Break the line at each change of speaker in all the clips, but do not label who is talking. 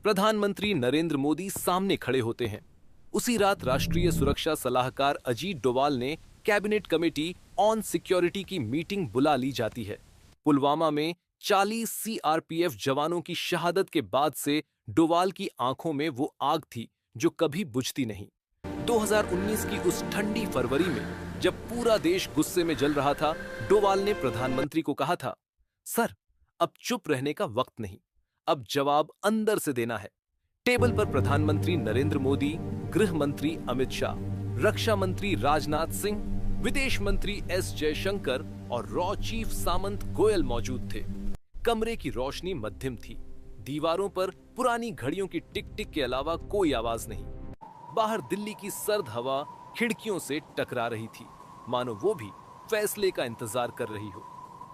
प्रधानमंत्री नरेंद्र मोदी सामने खड़े होते हैं। उसी रात राष्ट्रीय सुरक्षा सलाहकार अजीत डोवाल ने कैबिनेट कमेटी ऑन सिक्योरिटी की मीटिंग बुला ली जाती है। पुलवामा में 40 सीआरपीएफ जवानों की शहादत के बाद से डोवाल की आंखों में वो आग थी जो कभी बुझती नहीं। 2019 की उस ठंडी फरवरी में जब पूरा देश गुस्से में जल रहा था, डोवाल ने प्रधानमंत्री को कहा था, सर, अब चुप रहने का वक्त नहीं, अब जवाब अंदर से देना है। टेबल पर प्रधानमंत्री नरेंद्र मोदी, गृह मंत्री अमित शाह, रक्षा मंत्री राजनाथ सिंह, विदेश मंत्री एस जयशंकर और रॉ चीफ सामंत गोयल मौजूद थे। कमरे की रोशनी मध्यम थी। दीवारों पर पुरानी घड़ियों की टिक टिक के अलावा कोई आवाज नहीं। बाहर दिल्ली की सर्द हवा खिड़कियों से टकरा रही थी, मानो वो भी फैसले का इंतजार कर रही हो।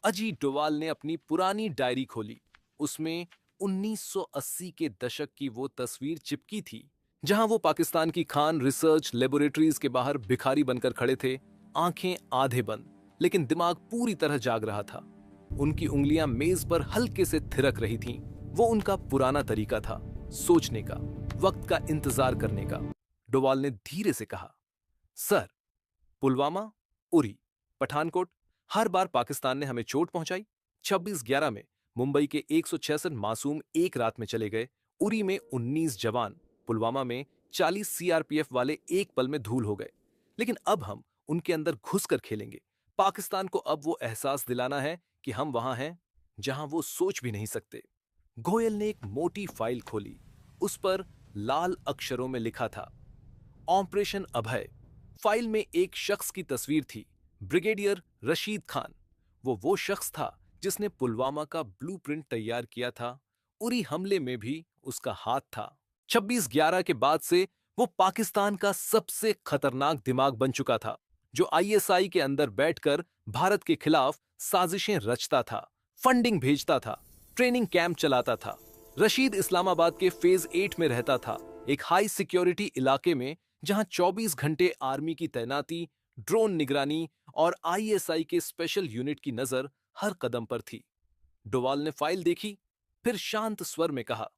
अजीत डोवाल ने अपनी पुरानी डायरी खोली। उसमें 1980 के दशक की वो तस्वीर चिपकी थी जहां वो पाकिस्तान की खान रिसर्च लेबोरेटरीज के बाहर भिखारी बनकर खड़े थे, आंखें आधे बंद, लेकिन दिमाग पूरी तरह जाग रहा था। उनकी उंगलियां मेज पर हल्के से थिरक रही थीं। वो उनका पुराना तरीका था, सोचने का, वक्त का इंतजार करने का। डोवाल ने धीरे से कहा, सर, पुलवामा, उरी, पठानकोट, हर बार पाकिस्तान ने हमें चोट पहुंचाई। 26/11 में मुंबई के 166 मासूम एक रात में चले गए। उरी में 19 जवान, पुलवामा में 40 सीआरपीएफ वाले एक पल में धूल हो गए। लेकिन अब हम उनके अंदर घुसकर खेलेंगे। पाकिस्तान को अब वो एहसास दिलाना है कि हम वहां हैं जहां वो सोच भी नहीं सकते। गोयल ने एक मोटी फाइल खोली। उस पर लाल अक्षरों में लिखा था, ऑपरेशन अभय। फाइल में एक शख्स की तस्वीर थी, ब्रिगेडियर रशीद खान। वो शख्स था जिसने पुलवामा का ब्लूप्रिंट तैयार किया था। उरी हमले में भी उसका हाथ था। 26/11 के बाद से वो पाकिस्तान का सबसे खतरनाक दिमाग बन चुका था, जो आईएसआई के अंदर बैठकर भारत के खिलाफ साजिशें रचता था, फंडिंग भेजता था, ट्रेनिंग कैंप चलाता था। रशीद इस्लामाबाद के फेज 8 में रहता था, एक हाई सिक्योरिटी इलाके में जहां 24 घंटे आर्मी की तैनाती, ड्रोन निगरानी और आईएसआई के स्पेशल यूनिट की नजर हर कदम पर थी। डोवाल ने फाइल देखी, फिर शांत स्वर में कहा,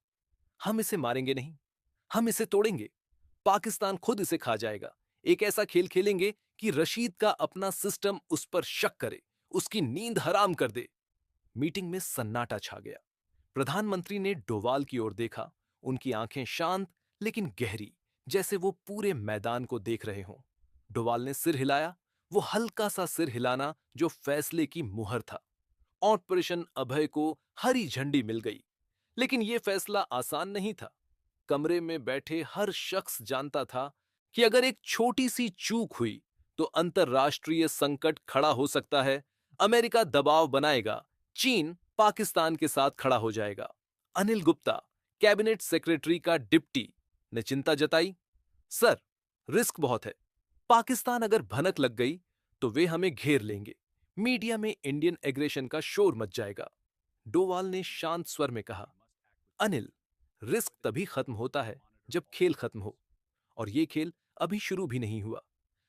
हम इसे मारेंगे नहीं, हम इसे तोड़ेंगे। पाकिस्तान खुद इसे खा जाएगा। एक ऐसा खेल खेलेंगे कि रशीद का अपना सिस्टम उस पर शक करे, उसकी नींद हराम कर दे। मीटिंग में सन्नाटा छा गया। प्रधानमंत्री ने डोवाल की ओर देखा। उनकी आंखें शांत लेकिन गहरी, जैसे वो पूरे मैदान को देख रहे हों। डोवाल ने सिर हिलाया, वो हल्का सा सिर हिलाना जो फैसले की मुहर था। ऑपरेशन अभय को हरी झंडी मिल गई। लेकिन यह फैसला आसान नहीं था। कमरे में बैठे हर शख्स जानता था कि अगर एक छोटी सी चूक हुई तो अंतरराष्ट्रीय संकट खड़ा हो सकता है। अमेरिका दबाव बनाएगा, चीन पाकिस्तान के साथ खड़ा हो जाएगा। अनिल गुप्ता, कैबिनेट सेक्रेटरी का डिप्टी, ने चिंता जताई, सर, रिस्क बहुत है। पाकिस्तान अगर भनक लग गई तो वे हमें घेर लेंगे। मीडिया में इंडियन एग्रेशन का शोर मच जाएगा। डोवाल ने शांत स्वर में कहा, अनिल, रिस्क तभी खत्म होता है जब खेल खत्म हो, और ये खेल अभी शुरू भी नहीं हुआ।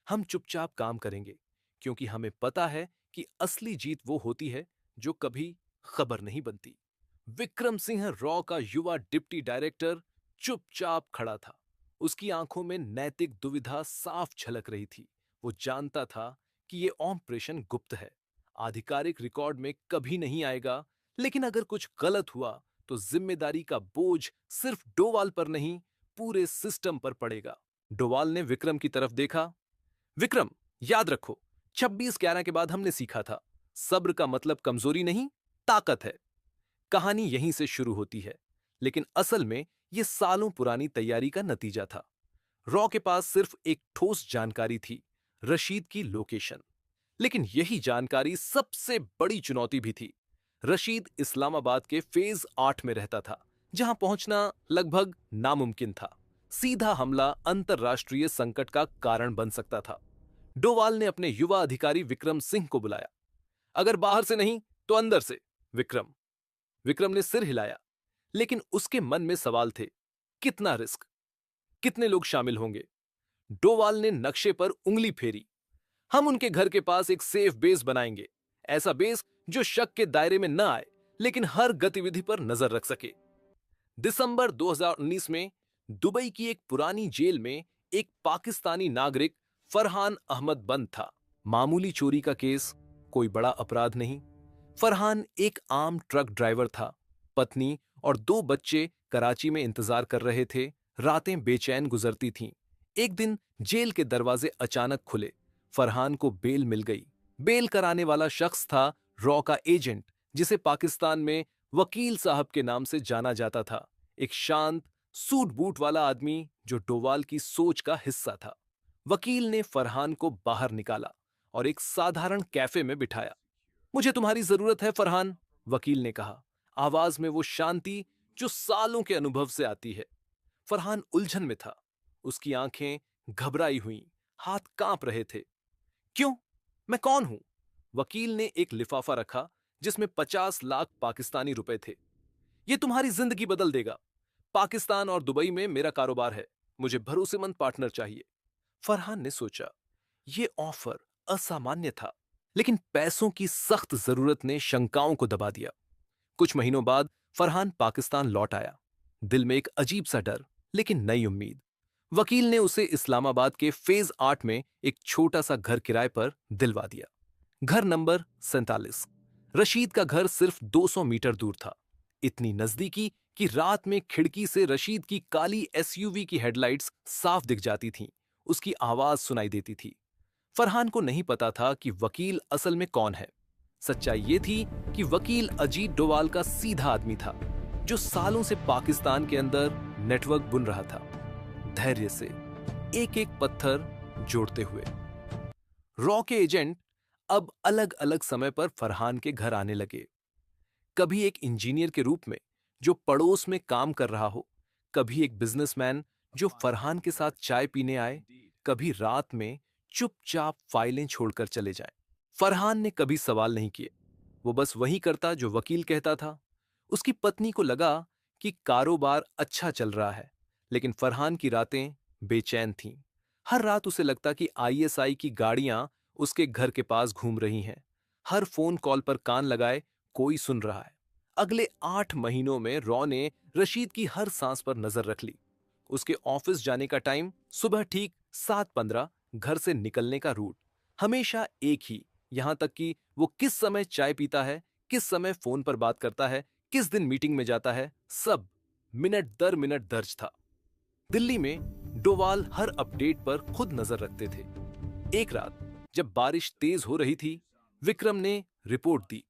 हम चुपचाप काम करेंगे, क्योंकि हमें पता है कि असली जीत वो होती है जो कभी खबर नहीं बनती। विक्रम सिंह रॉ का युवा डिप्टी डायरेक्टर चुपचाप खड़ा था। उसकी आंखों में नैतिक दुविधा साफ झलक रही थी। वो जानता था कि ये ऑपरेशन गुप्त है, आधिकारिक रिकॉर्ड में कभी नहीं आएगा। लेकिन अगर कुछ गलत हुआ तो जिम्मेदारी का बोझ सिर्फ डोवाल पर नहीं, पूरे सिस्टम पर पड़ेगा। डोवाल ने विक्रम की तरफ देखा। विक्रम, याद रखो, 26/11 के बाद हमने सीखा था, सब्र का मतलब कमजोरी नहीं, ताकत है। कहानी यहीं से शुरू होती है, लेकिन असल में यह सालों पुरानी तैयारी का नतीजा था। रॉ के पास सिर्फ एक ठोस जानकारी थी, रशीद की लोकेशन। लेकिन यही जानकारी सबसे बड़ी चुनौती भी थी। रशीद इस्लामाबाद के फेज 8 में रहता था, जहां पहुंचना लगभग नामुमकिन था। सीधा हमला अंतरराष्ट्रीय संकट का कारण बन सकता था। डोवाल ने अपने युवा अधिकारी विक्रम सिंह को बुलाया। अगर बाहर से नहीं तो अंदर से, विक्रम। विक्रम ने सिर हिलाया, लेकिन उसके मन में सवाल थे, कितना रिस्क, कितने लोग शामिल होंगे। डोवाल ने नक्शे पर उंगली फेरी। हम उनके घर के पास एक सेफ बेस बनाएंगे, ऐसा बेस जो शक के दायरे में न आए, लेकिन हर गतिविधि पर नजर रख सके। दिसंबर 2019 में दुबई की एक पुरानी जेल में एक पाकिस्तानी नागरिक फरहान अहमद बंद था। मामूली चोरी का केस, कोई बड़ा अपराध नहीं। फरहान एक आम ट्रक ड्राइवर था। पत्नी और 2 बच्चे कराची में इंतजार कर रहे थे। रातें बेचैन गुजरती थीं। एक दिन जेल के दरवाजे अचानक खुले। फरहान को बेल मिल गई। बेल कराने वाला शख्स था रॉ का एजेंट, जिसे पाकिस्तान में वकील साहब के नाम से जाना जाता था। एक शांत, सूट बूट वाला आदमी जो डोवाल की सोच का हिस्सा था। वकील ने फरहान को बाहर निकाला और एक साधारण कैफे में बिठाया। मुझे तुम्हारी जरूरत है फरहान, वकील ने कहा, आवाज में वो शांति जो सालों के अनुभव से आती है। फरहान उलझन में था। उसकी आंखें घबराई हुई, हाथ कांप रहे थे। क्यों? मैं कौन हूं? वकील ने एक लिफाफा रखा जिसमें 50 लाख पाकिस्तानी रुपए थे। यह तुम्हारी जिंदगी बदल देगा। पाकिस्तान और दुबई में मेरा कारोबार है। मुझे भरोसेमंद पार्टनर चाहिए। फरहान ने सोचा, यह ऑफर असामान्य था, लेकिन पैसों की सख्त जरूरत ने शंकाओं को दबा दिया। कुछ महीनों बाद फरहान पाकिस्तान लौट आया। दिल में एक अजीब सा डर, लेकिन नई उम्मीद। वकील ने उसे इस्लामाबाद के फेज 8 में एक छोटा सा घर किराए पर दिलवा दिया। घर नंबर 47। रशीद का घर सिर्फ 200 मीटर दूर था। इतनी नजदीकी कि रात में खिड़की से रशीद की काली एसयूवी की हेडलाइट्स साफ दिख जाती थीं। उसकी आवाज सुनाई देती थी। फरहान को नहीं पता था कि वकील असल में कौन है। सच्चाई ये थी कि वकील अजीत डोवाल का सीधा आदमी था, जो सालों से पाकिस्तान के अंदर नेटवर्क बुन रहा था, धैर्य से, एक एक पत्थर जोड़ते हुए। रॉ के एजेंट अब अलग अलग समय पर फरहान के घर आने लगे। कभी एक इंजीनियर के रूप में जो पड़ोस में काम कर रहा हो, कभी एक बिजनेसमैन जो फरहान के साथ चाय पीने आए, कभी रात में चुपचाप फाइलें छोड़कर चले जाएं। फरहान ने कभी सवाल नहीं किए। वो बस वही करता जो वकील कहता था। उसकी पत्नी को लगा कि कारोबार अच्छा चल रहा है, लेकिन फरहान की रातें बेचैन थीं। हर रात उसे लगता कि आईएसआई की गाड़ियां उसके घर के पास घूम रही हैं। हर फोन कॉल पर कान लगाए कोई सुन रहा है। अगले 8 महीनों में रॉ ने रशीद की हर सांस पर नजर रख ली। उसके ऑफिस जाने का टाइम सुबह ठीक 7:15, घर से निकलने का रूट हमेशा एक ही। यहां तक कि वो किस समय चाय पीता है, किस समय फोन पर बात करता है, किस दिन मीटिंग में जाता है, सब मिनट दर मिनट दर्ज था। दिल्ली में डोवाल हर अपडेट पर खुद नजर रखते थे। एक रात जब बारिश तेज हो रही थी, विक्रम ने रिपोर्ट दी,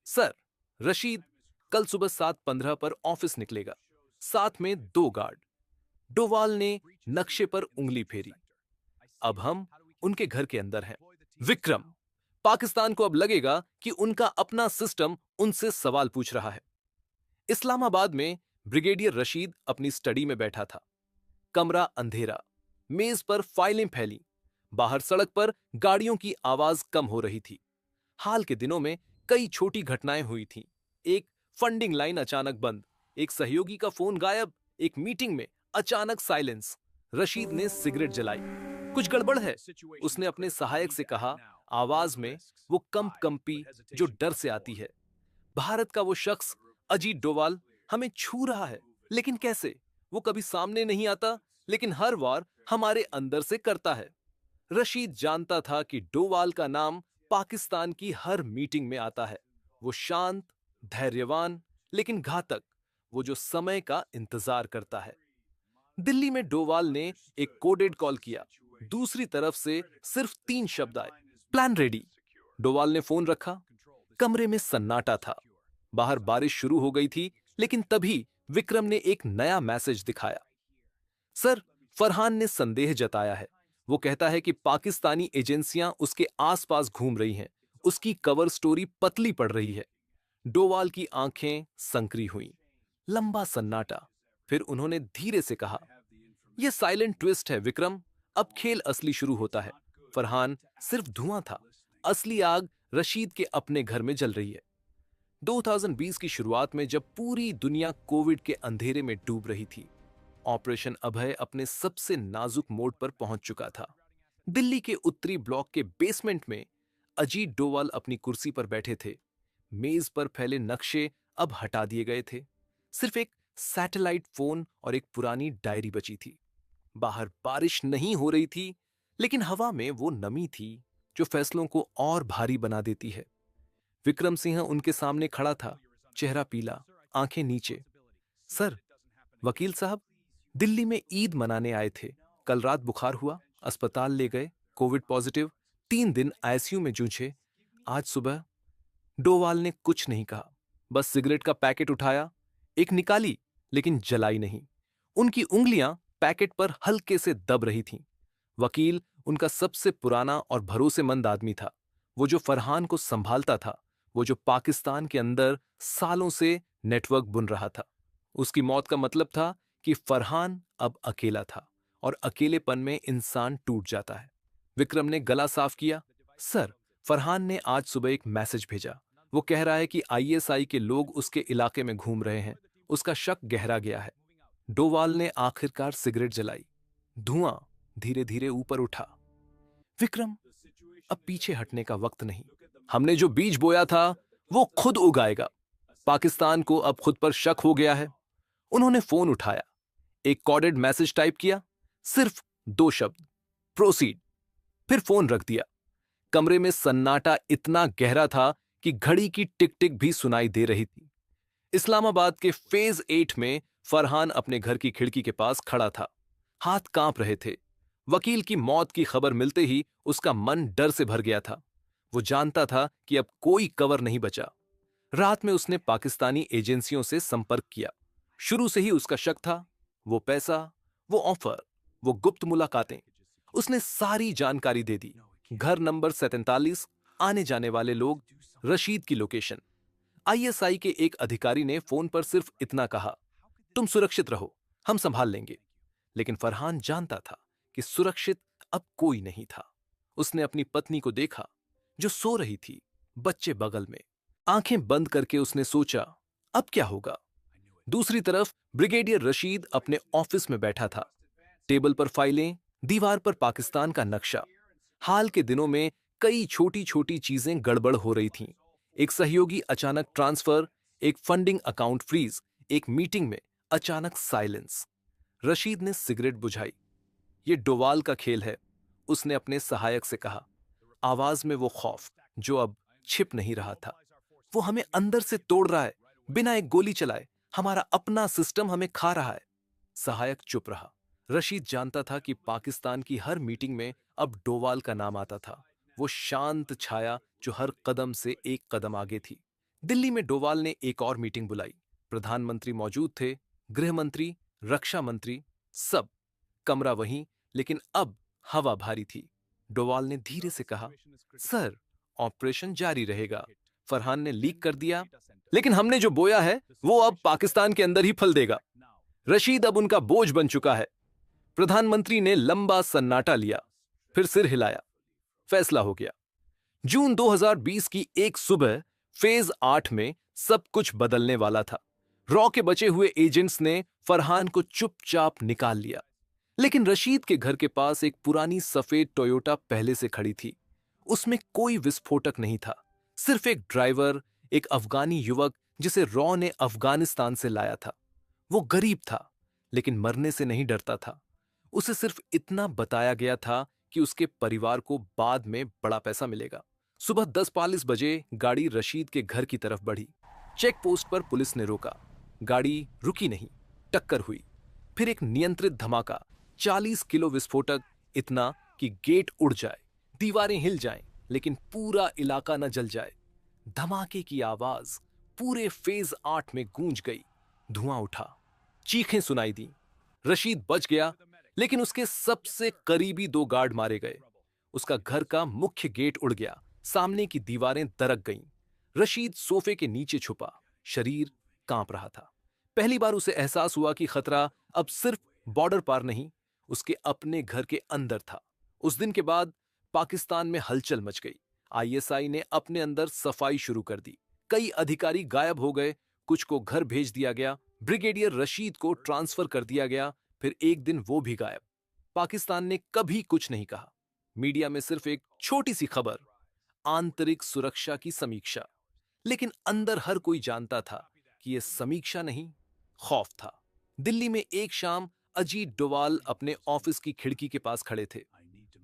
सर, रशीद कल सुबह 7:15 पर ऑफिस निकलेगा, साथ में 2 गार्ड। डोवाल ने नक्शे पर उंगली फेरी। अब हम उनके घर के अंदर हैं। विक्रम, पाकिस्तान को अब लगेगा कि उनका अपना सिस्टम उनसे सवाल पूछ रहा है। इस्लामाबाद में ब्रिगेडियर रशीद अपनी स्टडी में बैठा था। कमरा अंधेरा, मेज पर फाइलें फैली। बाहर सड़क पर गाड़ियों की आवाज कम हो रही थी। हाल के दिनों में कई छोटी घटनाएं हुई थीं। एक फंडिंग लाइन अचानक बंद, एक सहयोगी का फोन गायब, एक मीटिंग में अचानक साइलेंस। रशीद ने सिगरेट जलाई। कुछ गड़बड़ है, उसने अपने सहायक से कहा, आवाज में वो कंपी जो डर से आती है। भारत का वो शख्स अजीत डोवाल हमें छू रहा है, लेकिन कैसे? वो कभी सामने नहीं आता, लेकिन हर बार हमारे अंदर से करता है। रशीद जानता था कि डोवाल का नाम पाकिस्तान की हर मीटिंग में आता है। वो शांत, धैर्यवान, लेकिन घातक, वो जो समय का इंतजार करता है। दिल्ली में डोवाल ने एक कोडेड कॉल किया। दूसरी तरफ से सिर्फ 3 शब्द आए, प्लान रेडी। डोवाल ने फोन रखा। कमरे में सन्नाटा था। बाहर बारिश शुरू हो गई थी, लेकिन तभी विक्रम ने एक नया मैसेज दिखाया। सर, फरहान ने संदेह जताया है। वो कहता है कि पाकिस्तानी एजेंसियां उसके आसपास घूम रही हैं। उसकी कवर स्टोरी पतली पड़ रही है। डोवाल की आंखें संकरी हुईं। लंबा सन्नाटा। फिर उन्होंने धीरे से कहा, यह साइलेंट ट्विस्ट है विक्रम, अब खेल असली शुरू होता है। फरहान सिर्फ धुआं था, असली आग रशीद के अपने घर में जल रही है। 2020 की शुरुआत में जब पूरी दुनिया कोविड के अंधेरे में डूब रही थी, ऑपरेशन अभय अपने सबसे नाजुक मोड पर पहुंच चुका था। दिल्ली के उत्तरी ब्लॉक के बेसमेंट में अजीत डोवाल अपनी कुर्सी पर बैठे थे। मेज पर फैले नक्शे अब हटा दिए गए थे। सिर्फ एक सैटेलाइट फोन और एक पुरानी डायरी बची थी। बाहर बारिश नहीं हो रही थी, लेकिन हवा में वो नमी थी जो फैसलों को और भारी बना देती है। विक्रम सिंह उनके सामने खड़ा था, चेहरा पीला, आंखें नीचे। सर, वकील साहब, दिल्ली में ईद मनाने आए थे। कल रात बुखार हुआ, अस्पताल ले गए, कोविड पॉजिटिव, 3 दिन आईसीयू में जूझे। आज सुबह डोवाल ने कुछ नहीं कहा, बस सिगरेट का पैकेट उठाया, एक निकाली, लेकिन जलाई नहीं। उनकी उंगलियां पैकेट पर हल्के से दब रही थीं। वकील उनका सबसे पुराना और भरोसेमंद आदमी था। वो जो फरहान को संभालता था, वो जो पाकिस्तान के अंदर सालों से नेटवर्क बुन रहा था। उसकी मौत का मतलब था कि फरहान अब अकेला था, और अकेलेपन में इंसान टूट जाता है। विक्रम ने गला साफ किया। सर, फरहान ने आज सुबह एक मैसेज भेजा। वो कह रहा है कि आईएसआई के लोग उसके इलाके में घूम रहे हैं। उसका शक गहरा गया है। डोवाल ने आखिरकार सिगरेट जलाई। धुआं धीरे धीरे ऊपर उठा। विक्रम, अब पीछे हटने का वक्त नहीं। हमने जो बीज बोया था वो खुद उगाएगा। पाकिस्तान को अब खुद पर शक हो गया है। उन्होंने फोन उठाया, एक कोडेड मैसेज टाइप किया, सिर्फ 2 शब्द, प्रोसीड। फिर फोन रख दिया। कमरे में सन्नाटा इतना गहरा था कि घड़ी की टिक टिक भी सुनाई दे रही थी। इस्लामाबाद के फेज 8 में फरहान अपने घर की खिड़की के पास खड़ा था। हाथ कांप रहे थे। वकील की मौत की खबर मिलते ही उसका मन डर से भर गया था। वो जानता था कि अब कोई कवर नहीं बचा। रात में उसने पाकिस्तानी एजेंसियों से संपर्क किया। शुरू से ही उसका शक था। वो पैसा, वो ऑफर, वो गुप्त मुलाकातें, उसने सारी जानकारी दे दी। घर नंबर 47, आने जाने वाले लोग, रशीद की लोकेशन। आईएसआई के एक अधिकारी ने फोन पर सिर्फ इतना कहा, तुम सुरक्षित रहो, हम संभाल लेंगे। लेकिन फरहान जानता था कि सुरक्षित अब कोई नहीं था। उसने अपनी पत्नी को देखा, जो सो रही थी, बच्चे बगल में। आंखें बंद करके उसने सोचा, अब क्या होगा। दूसरी तरफ ब्रिगेडियर रशीद अपने ऑफिस में बैठा था। टेबल पर फाइलें, दीवार पर पाकिस्तान का नक्शा। हाल के दिनों में कई छोटी छोटी चीजें गड़बड़ हो रही थीं। एक सहयोगी अचानक ट्रांसफर, एक फंडिंग अकाउंट फ्रीज, एक मीटिंग में अचानक साइलेंस। रशीद ने सिगरेट बुझाई। ये डोवाल का खेल है, उसने अपने सहायक से कहा, आवाज में वो खौफ जो अब छिप नहीं रहा था। वो हमें अंदर से तोड़ रहा है, बिना एक गोली चलाए। हमारा अपना सिस्टम हमें खा रहा है। सहायक चुप रहा। रशीद जानता था कि पाकिस्तान की हर मीटिंग में अब डोवाल का नाम आता था। वो शांत छाया जो हर कदम से एक कदम आगे थी। दिल्ली में डोवाल ने एक और मीटिंग बुलाई। प्रधानमंत्री मौजूद थे, गृह मंत्री, रक्षा मंत्री, सब। कमरा वहीं, लेकिन अब हवा भारी थी। डोवाल ने धीरे से कहा, सर, ऑपरेशन जारी रहेगा। फरहान ने लीक कर दिया, लेकिन हमने जो बोया है वो अब पाकिस्तान के अंदर ही फल देगा। रशीद अब उनका बोझ बन चुका है। प्रधानमंत्री ने लंबा सन्नाटा लिया, फिर सिर हिलाया। फैसला हो गया। जून 2020 की एक सुबह फेज 8 में सब कुछ बदलने वाला था। रॉ के बचे हुए एजेंट्स ने फरहान को चुपचाप निकाल लिया। लेकिन रशीद के घर के पास एक पुरानी सफेद टोयोटा पहले से खड़ी थी। उसमें कोई विस्फोटक नहीं था, सिर्फ एक ड्राइवर, एक अफगानी युवक जिसे रॉ ने अफगानिस्तान से लाया था। वो गरीब था, लेकिन मरने से नहीं डरता था। उसे सिर्फ इतना बताया गया था कि उसके परिवार को बाद में बड़ा पैसा मिलेगा। सुबह 10:40 बजे गाड़ी रशीद के घर की तरफ बढ़ी। चेक पोस्ट पर पुलिस ने रोका। गाड़ी रुकी नहीं, टक्कर हुई। फिर एक नियंत्रित धमाका, 40 किलो विस्फोटक, इतना कि गेट उड़ जाए, दीवारें हिल जाएं, लेकिन पूरा इलाका न जल जाए। धमाके की आवाज पूरे फेज 8 में गूंज गई। धुआं उठा, चीखें सुनाई दी। रशीद बच गया, लेकिन उसके सबसे करीबी 2 गार्ड मारे गए। उसका घर का मुख्य गेट उड़ गया, सामने की दीवारें दरक गईं। रशीद सोफे के नीचे छुपा, शरीर कांप रहा था। पहली बार उसे एहसास हुआ कि खतरा अब सिर्फ बॉर्डर पार नहीं, उसके अपने घर के अंदर था। उस दिन के बाद पाकिस्तान में हलचल मच गई। आईएसआई ने अपने अंदर सफाई शुरू कर दी। कई अधिकारी गायब हो गए, कुछ को घर भेज दिया गया, ब्रिगेडियर रशीद को ट्रांसफर कर दिया गया। फिर एक दिन वो भी गायब। पाकिस्तान ने कभी कुछ नहीं कहा। मीडिया में सिर्फ एक छोटी सी खबर, आंतरिक सुरक्षा की समीक्षा। लेकिन अंदर हर कोई जानता था कि यह समीक्षा नहीं, खौफ था। दिल्ली में एक शाम अजीत डोवाल अपने ऑफिस की खिड़की के पास खड़े थे।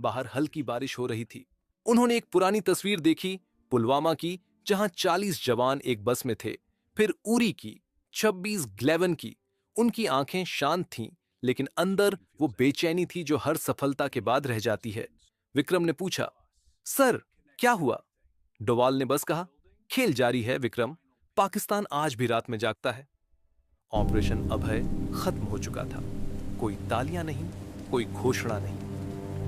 बाहर हल्की बारिश हो रही थी। उन्होंने एक पुरानी तस्वीर देखी, पुलवामा की, जहां 40 जवान एक बस में थे। फिर उरी की, 26 ग्लेवन की। उनकी आंखें शांत थीं, लेकिन अंदर वो बेचैनी थी जो हर सफलता के बाद रह जाती है। विक्रम ने पूछा, सर, क्या हुआ? डोवाल ने बस कहा, खेल जारी है विक्रम, पाकिस्तान आज भी रात में जागता है। ऑपरेशन अभय खत्म हो चुका था। कोई तालियां नहीं, कोई घोषणा नहीं।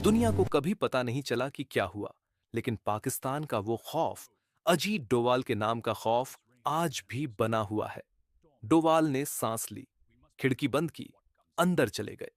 दुनिया को कभी पता नहीं चला कि क्या हुआ, लेकिन पाकिस्तान का वो खौफ, अजीत डोवाल के नाम का खौफ, आज भी बना हुआ है। डोवाल ने सांस ली, खिड़की बंद की, अंदर चले गए।